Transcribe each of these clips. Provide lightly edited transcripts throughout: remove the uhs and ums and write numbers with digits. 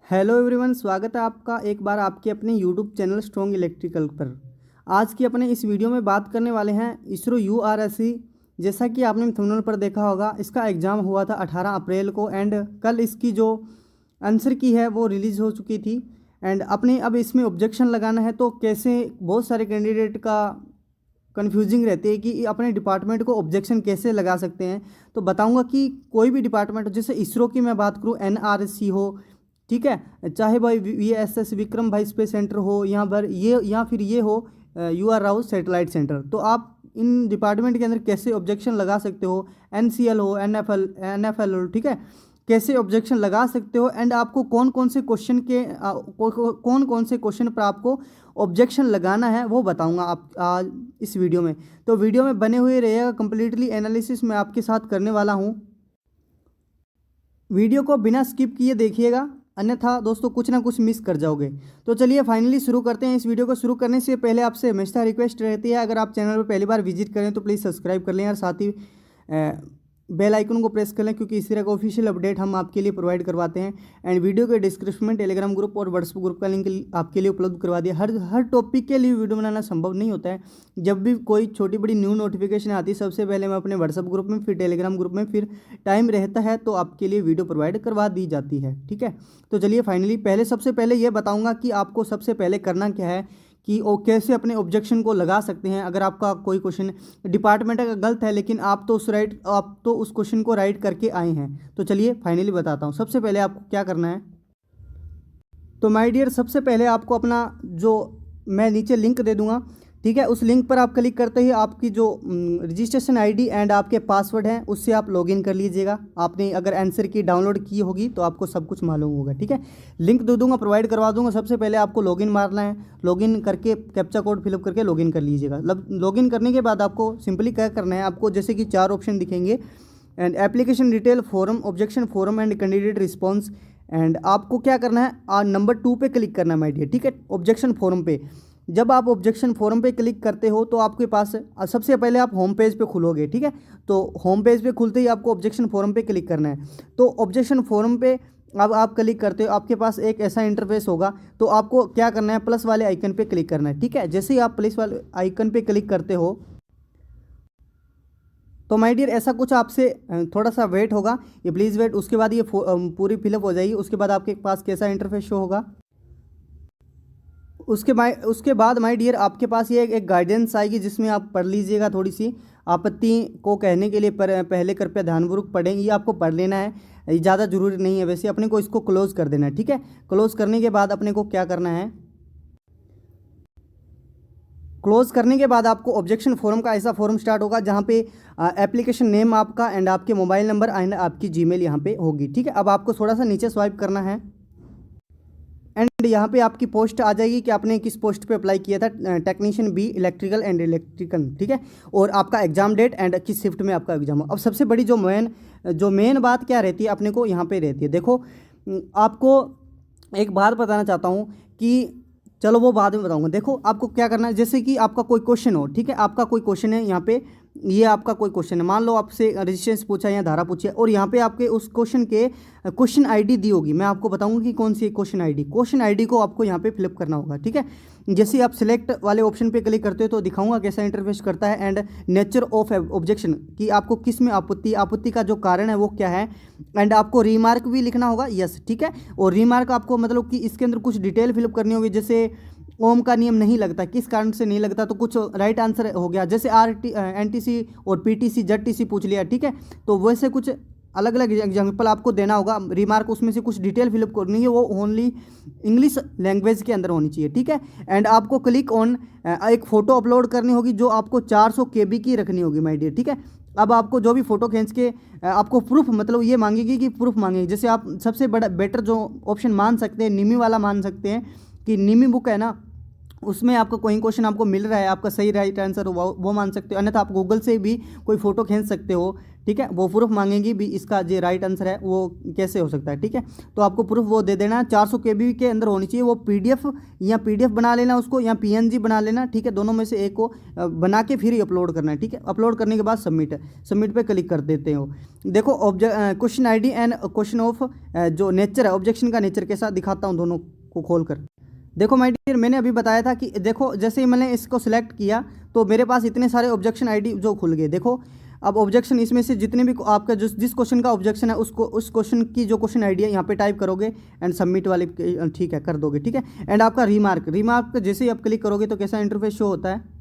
Hello everyone, स्वागत है आपका एक बार आपके अपने यूट्यूब चैनल स्ट्रॉन्ग इलेक्ट्रिकल पर। आज की अपने इस वीडियो में बात करने वाले हैं इसरो यूआरएससी। जैसा कि आपने थंबनेल पर देखा होगा, इसका एग्ज़ाम हुआ था 18 अप्रैल को एंड कल इसकी जो आंसर की है वो रिलीज़ हो चुकी थी। एंड अपने अब इसमें ऑब्जेक्शन लगाना है तो कैसे, बहुत सारे कैंडिडेट का कन्फ्यूजिंग रहती है कि अपने डिपार्टमेंट को ऑब्जेक्शन कैसे लगा सकते हैं। तो बताऊंगा कि कोई भी डिपार्टमेंट, जैसे इसरो की मैं बात करूं, एनआरसी हो, ठीक है, चाहे भाई वीएसएस विक्रम भाई स्पेस सेंटर हो, यहाँ पर ये या फिर ये हो यूआर राव सैटेलाइट सेंटर, तो आप इन डिपार्टमेंट के अंदर कैसे ऑब्जेक्शन लगा सकते हो। एनसीएल हो, एनएफएल हो, ठीक है, कैसे ऑब्जेक्शन लगा सकते हो। एंड आपको कौन कौन से क्वेश्चन के कौन कौन से क्वेश्चन पर आपको ऑब्जेक्शन लगाना है वो बताऊंगा आप आज इस वीडियो में। तो वीडियो में बने हुए रहिएगा, कंप्लीटली एनालिसिस मैं आपके साथ करने वाला हूँ। वीडियो को बिना स्किप किए देखिएगा, अन्यथा दोस्तों कुछ ना कुछ मिस कर जाओगे। तो चलिए फाइनली शुरू करते हैं। इस वीडियो को शुरू करने से पहले आपसे हमेशा रिक्वेस्ट रहती है, अगर आप चैनल पर पहली बार विजिट करें तो प्लीज़ सब्सक्राइब कर लें और साथ ही बेल आइकन को प्रेस कर लें, क्योंकि इस तरह का ऑफिशियल अपडेट हम आपके लिए प्रोवाइड करवाते हैं। एंड वीडियो के डिस्क्रिप्शन में टेलीग्राम ग्रुप और व्हाट्सएप ग्रुप का लिंक आपके लिए उपलब्ध करवा दिया। हर टॉपिक के लिए वीडियो बनाना संभव नहीं होता है। जब भी कोई छोटी बड़ी न्यू नोटिफिकेशन आती है, सबसे पहले मैं अपने व्हाट्सएप ग्रुप में, फिर टेलीग्राम ग्रुप में, फिर टाइम रहता है तो आपके लिए वीडियो प्रोवाइड करवा दी जाती है, ठीक है। तो चलिए फाइनली सबसे पहले ये बताऊँगा कि आपको सबसे पहले करना क्या है कि वो कैसे अपने ऑब्जेक्शन को लगा सकते हैं। अगर आपका कोई क्वेश्चन डिपार्टमेंट का गलत है, लेकिन आप तो उस क्वेश्चन को राइट करके आए हैं, तो चलिए फाइनली बताता हूँ। सबसे पहले आपको क्या करना है, तो माय डियर, सबसे पहले आपको अपना जो मैं नीचे लिंक दे दूंगा, ठीक है, उस लिंक पर आप क्लिक करते ही आपकी जो रजिस्ट्रेशन आईडी एंड आपके पासवर्ड हैं उससे आप लॉगिन कर लीजिएगा। आपने अगर आंसर की डाउनलोड की होगी तो आपको सब कुछ मालूम होगा, ठीक है। लिंक दे दूंगा, प्रोवाइड करवा दूंगा। सबसे पहले आपको लॉगिन मारना है, लॉगिन करके कैप्चा कोड फिलअप करके लॉगिन कर लीजिएगा। लॉगिन करने के बाद आपको सिंपली क्या करना है, आपको जैसे कि 4 ऑप्शन दिखेंगे, and application detail, form, objection form and candidate response. And आपको क्या करना है, नंबर 2 पे क्लिक करना है माय डियर, ठीक है, ऑब्जेक्शन फॉरम पे। जब आप ऑब्जेक्शन फॉरम पे क्लिक करते हो तो आपके पास सबसे पहले आप होम पेज पे खुलोगे, ठीक है। तो होम पेज पे खुलते ही आपको ऑब्जेक्शन फॉरम पे क्लिक करना है। तो ऑब्जेक्शन फॉरम पे अब आप क्लिक करते हो, आपके पास एक ऐसा इंटरफेस होगा। तो आपको क्या करना है, प्लस वाले आइकन पे क्लिक करना है, ठीक है। जैसे ही आप प्लस वाले आइकन पे क्लिक करते हो तो माय डियर ऐसा कुछ आपसे थोड़ा सा वेट होगा, ये प्लीज़ वेट। उसके बाद ये पूरी फिलअप हो जाएगी। उसके बाद आपके पास कैसा इंटरफेस शो होगा, उसके बाद माय डियर आपके पास ये एक गाइडेंस आएगी, जिसमें आप पढ़ लीजिएगा। थोड़ी सी आपत्ति को कहने के लिए पहले कृपया ध्यानपूर्वक पढ़ें, ये आपको पढ़ लेना है, ये ज़्यादा जरूरी नहीं है वैसे। अपने को इसको क्लोज़ कर देना है, ठीक है। क्लोज़ करने के बाद अपने को क्या करना है, क्लोज करने के बाद आपको ऑब्जेक्शन फॉरम का ऐसा फॉरम स्टार्ट होगा, जहाँ पे एप्लीकेशन नेम आपका एंड आपके मोबाइल नंबर एंड आपकी जीमेल यहाँ पे होगी, ठीक है। अब आपको थोड़ा सा नीचे स्वाइप करना है एंड यहाँ पे आपकी पोस्ट आ जाएगी कि आपने किस पोस्ट पे अप्लाई किया था, technician B electrical and electrical, ठीक है। और आपका एग्जाम डेट एंड किस शिफ्ट में आपका एग्जाम हो। अब सबसे बड़ी जो मेन बात क्या रहती है अपने को यहाँ पे रहती है, देखो आपको एक बात बताना चाहता हूँ कि चलो वो बाद में बताऊंगा। देखो आपको क्या करना है, जैसे कि आपका कोई क्वेश्चन हो, ठीक है, आपका कोई क्वेश्चन है यहाँ पे, ये आपका कोई क्वेश्चन है, मान लो आपसे रजिस्ट्रेशन पूछा या धारा पूछी है, और यहाँ पे आपके उस क्वेश्चन के क्वेश्चन आईडी दी होगी। मैं आपको बताऊंगा कि कौन सी क्वेश्चन आईडी को आपको यहाँ पे फिलअप करना होगा, ठीक है। जैसे ही आप सिलेक्ट वाले ऑप्शन पे क्लिक करते हो तो दिखाऊंगा कैसा इंटरफेस करता है, एंड नेचर ऑफ ऑब्जेक्शन, कि आपको किस में आपत्ति का जो कारण है वो क्या है। एंड आपको रीमार्क भी लिखना होगा, यस, ठीक है। और रीमार्क आपको मतलब कि इसके अंदर कुछ डिटेल फिलअप करनी होगी, जैसे ओम का नियम नहीं लगता, किस कारण से नहीं लगता, तो कुछ राइट आंसर हो गया। जैसे एनटीसी और पीटीसी जेडटीसी पूछ लिया, ठीक है, तो वैसे कुछ अलग अलग एग्जाम्पल आपको देना होगा। रिमार्क उसमें से कुछ डिटेल फिलअप करनी है, वो ओनली इंग्लिश लैंग्वेज के अंदर होनी चाहिए, ठीक है। एंड आपको क्लिक ऑन एक फ़ोटो अपलोड करनी होगी, जो आपको 400 KB की रखनी होगी माय डियर, ठीक है। अब आपको जो भी फ़ोटो खींच के आपको प्रूफ, मतलब ये मांगेगी कि प्रूफ मांगेगी। जैसे आप सबसे बड़ा बेटर जो ऑप्शन मान सकते हैं, निमी वाला मान सकते हैं, कि निमी बुक है ना, उसमें आपका कोई क्वेश्चन आपको मिल रहा है, आपका सही राइट आंसर वो मान सकते हो। अन्यथा आप गूगल से भी कोई फ़ोटो खींच सकते हो, ठीक है, वो प्रूफ मांगेंगी भी इसका जो राइट आंसर है वो कैसे हो सकता है। ठीक है, तो आपको प्रूफ वो दे देना, 400 KB के अंदर होनी चाहिए वो PDF, या PDF बना लेना उसको, या PNG बना लेना। ठीक है, दोनों में से एक को बना के फिर ही अपलोड करना है। ठीक है, अपलोड करने के बाद सबमिट पे क्लिक कर देते हो। देखो question ID and question of जो नेचर है, ऑब्जेक्शन का नेचर कैसा दिखाता हूँ दोनों को खोल कर। देखो माय डियर, मैंने अभी बताया था कि देखो जैसे ही मैंने इसको सिलेक्ट किया तो मेरे पास इतने सारे ऑब्जेक्शन ID जो खुल गए। देखो अब ऑब्जेक्शन इसमें से जितने भी आपका जिस क्वेश्चन का ऑब्जेक्शन है उसको उस क्वेश्चन की जो क्वेश्चन ID है यहाँ पे टाइप करोगे एंड सबमिट वाले ठीक है कर दोगे। ठीक है, एंड आपका रिमार्क जैसे ही आप क्लिक करोगे तो कैसा इंटरफेस शो होता है।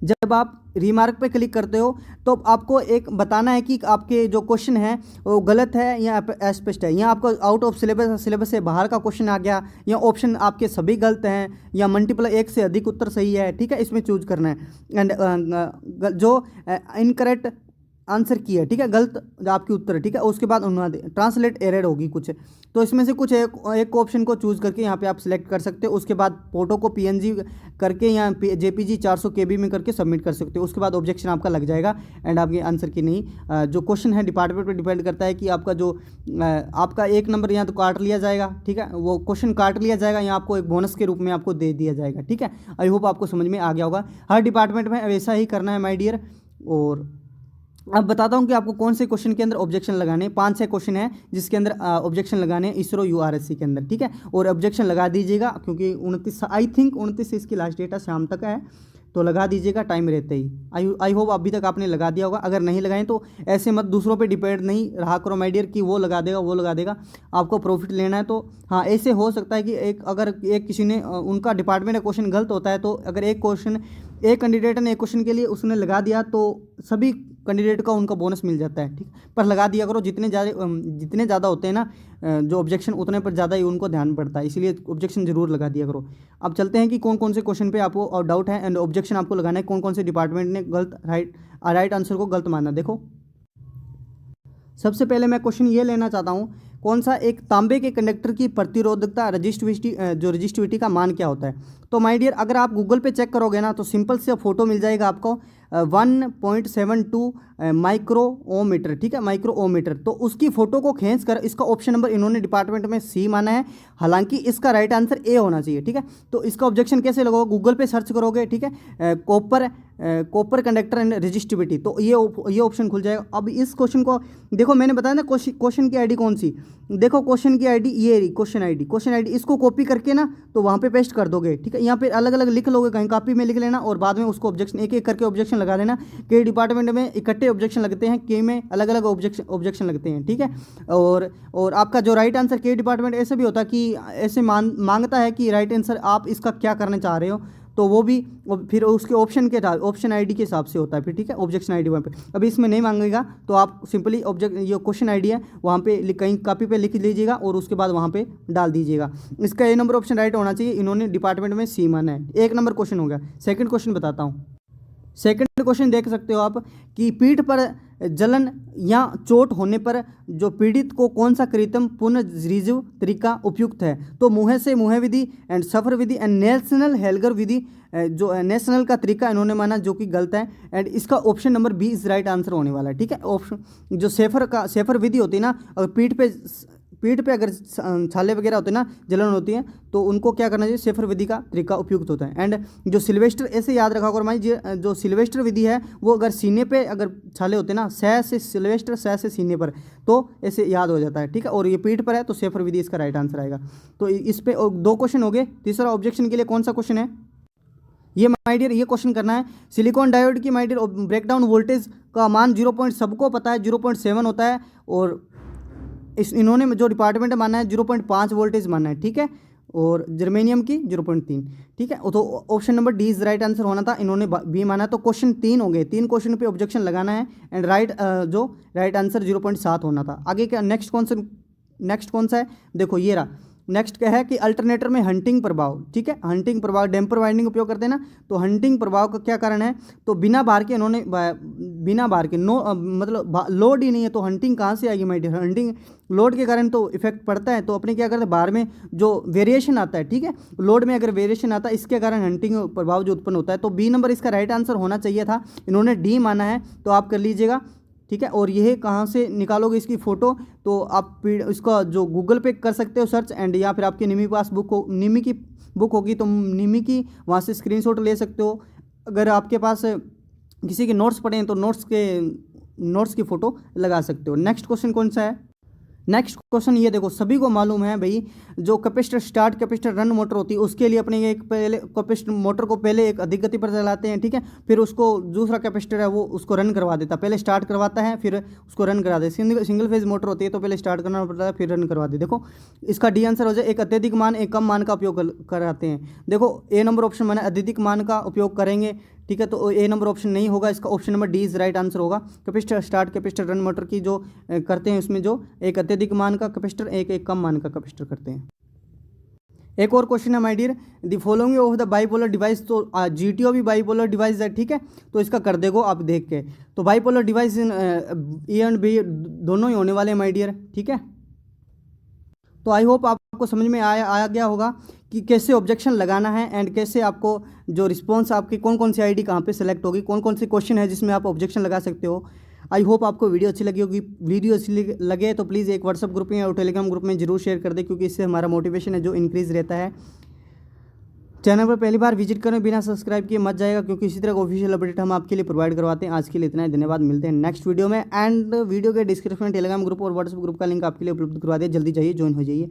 जब आप रिमार्क पे क्लिक करते हो तो आपको एक बताना है कि आपके जो क्वेश्चन है वो गलत है या स्पष्ट है, या आपको आउट ऑफ सिलेबस से बाहर का क्वेश्चन आ गया, या ऑप्शन आपके सभी गलत हैं, या मल्टीपल एक से अधिक उत्तर सही है। ठीक है, इसमें चूज करना है। एंड जो इनकरेक्ट आंसर की है, ठीक है, गलत जो आपकी उत्तर है, ठीक है, उसके बाद उन्होंने ट्रांसलेट एरर होगी कुछ, तो इसमें से कुछ एक ऑप्शन को चूज़ करके यहाँ पे आप सिलेक्ट कर सकते हो। उसके बाद फोटो को PNG करके या JPG 400 KB में करके सबमिट कर सकते हो। उसके बाद ऑब्जेक्शन आपका लग जाएगा एंड आपके आंसर की नहीं जो क्वेश्चन है डिपार्टमेंट पर डिपेंड करता है कि आपका जो आपका 1 नंबर यहाँ तो काट लिया जाएगा। ठीक है, वो क्वेश्चन काट लिया जाएगा या आपको एक बोनस के रूप में आपको दे दिया जाएगा। ठीक है, आई होप आपको समझ में आ गया होगा। हर डिपार्टमेंट में वैसा ही करना है माय डियर। और अब बताता हूँ कि आपको कौन से क्वेश्चन के अंदर ऑब्जेक्शन लगाने हैं। 5-6 क्वेश्चन है जिसके अंदर ऑब्जेक्शन लगाने हैं ISRO URSC के अंदर। ठीक है, और ऑब्जेक्शन लगा दीजिएगा क्योंकि 29 से इसकी लास्ट डेट है, शाम तक है, तो लगा दीजिएगा टाइम रहते ही। आई होप अभी तक आपने लगा दिया होगा। अगर नहीं लगाएं तो ऐसे मत दूसरों पे डिपेंड नहीं रहा करो माय डियर कि वो लगा देगा, आपको प्रॉफिट लेना है। तो हाँ, ऐसे हो सकता है कि अगर किसी ने उनका डिपार्टमेंट का क्वेश्चन गलत होता है तो अगर एक कैंडिडेट ने एक क्वेश्चन के लिए उसने लगा दिया तो सभी कैंडिडेट का उनका बोनस मिल जाता है। ठीक, पर लगा दिया करो, जितने ज़्यादा होते हैं ना जो ऑब्जेक्शन उतने पर ज़्यादा ही उनको ध्यान पड़ता है, इसलिए ऑब्जेक्शन जरूर लगा दिया करो। अब चलते हैं कि कौन कौन से क्वेश्चन पे आपको डाउट है एंड ऑब्जेक्शन आपको लगाना है, कौन कौन से डिपार्टमेंट ने राइट आंसर को गलत माना। देखो सबसे पहले मैं क्वेश्चन ये लेना चाहता हूँ, कौन सा एक तांबे के कंडक्टर की प्रतिरोधकता रजिस्टिविटी का मान क्या होता है। तो माय डियर, अगर आप गूगल पे चेक करोगे ना तो सिंपल से फोटो मिल जाएगा आपको 1.72 माइक्रोओमीटर। ठीक है, माइक्रोओमीटर, तो उसकी फ़ोटो को खींच कर इसका ऑप्शन नंबर इन्होंने डिपार्टमेंट में C माना है, हालांकि इसका राइट आंसर A होना चाहिए। ठीक है, तो इसका ऑब्जेक्शन कैसे लगाओगे, गूगल पे सर्च करोगे। ठीक है, कॉपर कंडक्टर एंड रजिस्टिविटी, तो ये ऑप्शन खुल जाएगा। अब इस क्वेश्चन को देखो, मैंने बताया ना क्वेश्चन की ID कौन सी, देखो क्वेश्चन की ID ये क्वेश्चन ID इसको कॉपी करके ना तो वहाँ पे पेस्ट कर दोगे। ठीक है, यहाँ पे अलग अलग लिख लोगे, कहीं कॉपी में लिख लेना और बाद में उसको ऑब्जेक्शन एक एक करके ऑब्जेक्शन लगा देना। कई डिपार्टमेंट में इकट्ठे ऑब्जेक्शन लगते हैं, कई में अलग अलग ऑब्जेक्शन लगते हैं। ठीक है, और आपका जो राइट आंसर कई डिपार्टमेंट ऐसे भी होता है कि ऐसे मांगता है कि राइट आंसर आप इसका क्या करना चाह रहे हो, तो वो भी फिर उसके ऑप्शन ID के हिसाब से होता है फिर। ठीक है, ऑब्जेक्शन ID वहाँ पे अभी इसमें नहीं मांगेगा, तो आप सिंपली ये क्वेश्चन ID है वहाँ पे कहीं कॉपी पे लिख लीजिएगा और उसके बाद वहाँ पे डाल दीजिएगा। इसका A नंबर ऑप्शन राइट होना चाहिए, इन्होंने डिपार्टमेंट में C माना है। 1 नंबर क्वेश्चन हो गया। सेकंड क्वेश्चन बताता हूँ। सेकंड क्वेश्चन देख सकते हो आप कि पीठ पर जलन या चोट होने पर जो पीड़ित को कौन सा कृत्रिम पुनर्जीव तरीका उपयुक्त है। तो मुँह से मुँह विधि एंड सफर विधि एंड नेशनल हेल्गर विधि, जो नेशनल का तरीका इन्होंने माना जो कि गलत है, एंड इसका option number B is right answer होने वाला है। ठीक है, ऑप्शन जो सेफर विधि होती है ना, और पीठ पे अगर छाले वगैरह होते हैं ना, जलन होती है, तो उनको क्या करना चाहिए, सेफर विधि का तरीका उपयुक्त होता है। एंड जो सिल्वेस्टर, ऐसे याद रखा करो भाई, जो सिल्वेस्टर विधि है वो अगर सीने पे अगर छाले होते हैं ना, सह से सिल्वेस्टर, सह से सीने पर, तो ऐसे याद हो जाता है। ठीक है, और ये पीठ पर है तो सेफर विधि इसका राइट आंसर आएगा। तो इस पे 2 क्वेश्चन हो गए। तीसरा ऑब्जेक्शन के लिए कौन सा क्वेश्चन है, ये माय डियर ये क्वेश्चन करना है। सिलिकॉन डायोड की माय डियर ब्रेकडाउन वोल्टेज का मान 0. सबको पता है 0.7 होता है, और इन्होंने जो डिपार्टमेंट माना है 0.5 वोल्टेज माना है। ठीक है, और जर्मेनियम की 0.3। ठीक है, तो option number D is right answer होना था, इन्होंने B माना। तो क्वेश्चन 3 हो गए, 3 क्वेश्चन पे ऑब्जेक्शन लगाना है एंड राइट आंसर 0.7 होना था। आगे क्या नेक्स्ट कौन सा है, देखो ये रहा। नेक्स्ट क्या है कि अल्टरनेटर में हंटिंग प्रभाव। ठीक है, हंटिंग प्रभाव, डैम्पर वाइंडिंग उपयोग करते हैं ना, तो हंटिंग प्रभाव का क्या कारण है, तो बिना बार के इन्होंने बिना बार के मतलब लोड ही नहीं है, तो हंटिंग कहाँ से आएगी माय डियर, हंटिंग लोड के कारण तो इफेक्ट पड़ता है, तो अपने क्या करते हैं बार में जो वेरिएशन आता है। ठीक है, लोड में अगर वेरिएशन आता है इसके कारण हंटिंग प्रभाव जो उत्पन्न होता है, तो B नंबर इसका राइट आंसर होना चाहिए था, इन्होंने D माना है, तो आप कर लीजिएगा ठीक है। और यह कहाँ से निकालोगे इसकी फ़ोटो, तो आप इसका जो गूगल पे कर सकते हो सर्च, एंड या फिर आपकी निमी पास बुक हो, निमी की बुक होगी तो निमी की वहाँ से स्क्रीनशॉट ले सकते हो। अगर आपके पास किसी के नोट्स पड़े हैं तो नोट्स की फ़ोटो लगा सकते हो। नेक्स्ट क्वेश्चन कौन सा है? नेक्स्ट क्वेश्चन ये देखो, सभी को मालूम है भाई, जो capacitor start capacitor run motor होती है उसके लिए अपने एक पहले कैपेसिटर मोटर को पहले एक अधिक गति पर चलाते हैं, ठीक है। फिर उसको दूसरा कैपेसिटर है वो उसको रन करवा देता है, पहले स्टार्ट करवाता है फिर उसको रन करा दे। सिंगल फेज मोटर होती है तो पहले स्टार्ट करना पड़ता है फिर रन करवा दे। देखो इसका डी आंसर हो जाए एक अत्यधिक मान एक कम मान का उपयोग कराते हैं। देखो ए नंबर ऑप्शन मैंने अत्यधिक मान का उपयोग करेंगे, ठीक है। तो ए नंबर ऑप्शन नहीं होगा, इसका option number D is right answer होगा। Capacitor start capacitor run motor की जो करते हैं उसमें जो एक अत्यधिक मान का कैपेसिटर एक कम मान का कैपेसिटर करते हैं। एक और क्वेश्चन है my dear, the following of the bipolar device, तो जीटीओ भी बाइपोलर डिवाइस है, ठीक है। तो इसका कर देखो आप देख के, तो bipolar device A and B दोनों ही होने वाले हैं माय डियर, ठीक है। तो आई होप आपको समझ में आया गया होगा कि कैसे ऑब्जेक्शन लगाना है एंड कैसे आपको जो रिस्पॉन्स आपकी कौन कौन सी आईडी कहाँ पे सेलेक्ट होगी, कौन कौन से क्वेश्चन है जिसमें आप ऑब्जेक्शन लगा सकते हो। आई होप आपको वीडियो अच्छी लगी होगी। वीडियो अच्छी लगे तो प्लीज़ एक व्हाट्सअप ग्रुप में और टेलीग्राम ग्रुप में जरूर शेयर कर दें, क्योंकि इससे हमारा मोटिवेशन है जो इंक्रीज़ रहता है। चैनल पर पहली बार विजिट करें बिना सब्सक्राइब किए मत जाएगा, क्योंकि इसी तरह का ऑफिशियल अपडेट हम आपके लिए प्रोवाइड करवाते हैं। आज के लिए इतना ही, धन्यवाद। मिलते हैं नेक्स्ट वीडियो में, एंड वीडियो के डिस्क्रिप्शन में टेलीग्राम ग्रुप और व्हाट्सएप ग्रुप का लिंक आपके लिए उपलब्ध करवा दिया, जल्दी जाइए ज्वाइन हो जाइए।